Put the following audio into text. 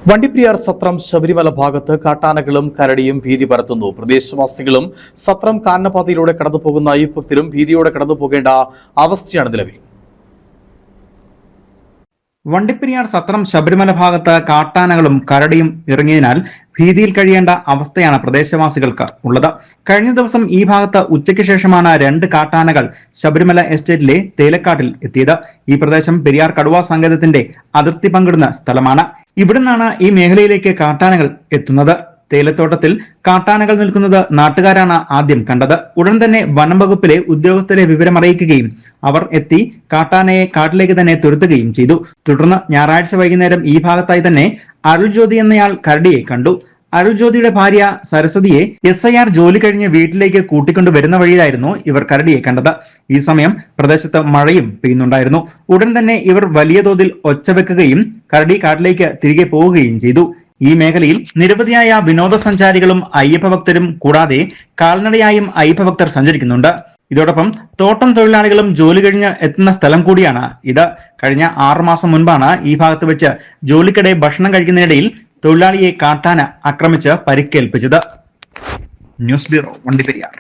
വണ്ടിപ്പെരിയാർ സത്രം ശബരിമല ഭാഗത്ത് കാട്ടാനകളും കരടിയും ഭീതി പരത്തുന്നു. പ്രദേശവാസികളും സത്രം കാനനപാതയിലൂടെ കടന്നുപോകുന്ന അയ്യപ്പഭക്തരും ഭീതിയോടെ കടന്നുപോകേണ്ട അവസ്ഥയാണ് നിലവിൽ. വണ്ടിപ്പെരിയാർ സത്രം ശബരിമല ഭാഗത്ത് കാട്ടാനകളും കരടിയും ഇറങ്ങിയതിനാൽ ഭീതിയിൽ കഴിയേണ്ട അവസ്ഥയാണ് പ്രദേശവാസികൾക്ക് ഉള്ളത്. കഴിഞ്ഞ ദിവസം ഈ ഭാഗത്ത് ഉച്ചയ്ക്ക് ശേഷമാണ് 2 കാട്ടാനകൾ ശബരിമല എസ്റ്റേറ്റിലെ തേലക്കാട്ടിൽ എത്തിയത്. ഈ പ്രദേശം പെരിയാർ കടുവാ സങ്കേതത്തിന്റെ അതിർത്തി പങ്കിടുന്ന സ്ഥലമാണ്. ഇവിടെ നിന്നാണ് ഈ മേഖലയിലേക്ക് കാട്ടാനകൾ എത്തുന്നത്. തേയിലത്തോട്ടത്തിൽ കാട്ടാനകൾ നിൽക്കുന്നത് നാട്ടുകാരാണ് ആദ്യം കണ്ടത്. ഉടൻ തന്നെ വനം വകുപ്പിലെ ഉദ്യോഗസ്ഥരെ വിവരമറിയിക്കുകയും അവർ എത്തി കാട്ടാനയെ കാട്ടിലേക്ക് തന്നെ തുരത്തുകയും ചെയ്തു. തുടർന്ന് ഞായറാഴ്ച വൈകുന്നേരം ഈ ഭാഗത്തായി തന്നെ അരുൾജ്യോതി എന്നയാൾ കരടിയെ കണ്ടു. അരുൾജ്യോതിയുടെ ഭാര്യ സരസ്വതിയെ SIR ജോലി കഴിഞ്ഞ് വീട്ടിലേക്ക് കൂട്ടിക്കൊണ്ടു വരുന്ന വഴിയിലായിരുന്നു ഇവർ കരടിയെ കണ്ടത്. ഈ സമയം പ്രദേശത്ത് മഴയും പെയ്യുന്നുണ്ടായിരുന്നു. ഉടൻ തന്നെ ഇവർ വലിയ തോതിൽ ഒച്ചവെക്കുകയും കരടി കാട്ടിലേക്ക് തിരികെ പോവുകയും ചെയ്തു. ഈ മേഖലയിൽ നിരവധിയായ വിനോദസഞ്ചാരികളും അയ്യപ്പഭക്തരും കൂടാതെ കാൽനടയായും അയ്യപ്പഭക്തർ സഞ്ചരിക്കുന്നുണ്ട്. ഇതോടൊപ്പം തോട്ടം തൊഴിലാളികളും ജോലി കഴിഞ്ഞ് എത്തുന്ന സ്ഥലം കൂടിയാണ് ഇത്. കഴിഞ്ഞ 6 മാസം മുൻപാണ് ഈ ഭാഗത്ത് വെച്ച് ജോലിക്കിടെ ഭക്ഷണം കഴിക്കുന്നതിനിടയിൽ തൊഴിലാളിയെ കാട്ടാന ആക്രമിച്ച് പരിക്കേൽപ്പിച്ചത്. News bureau, Vandiperiyar.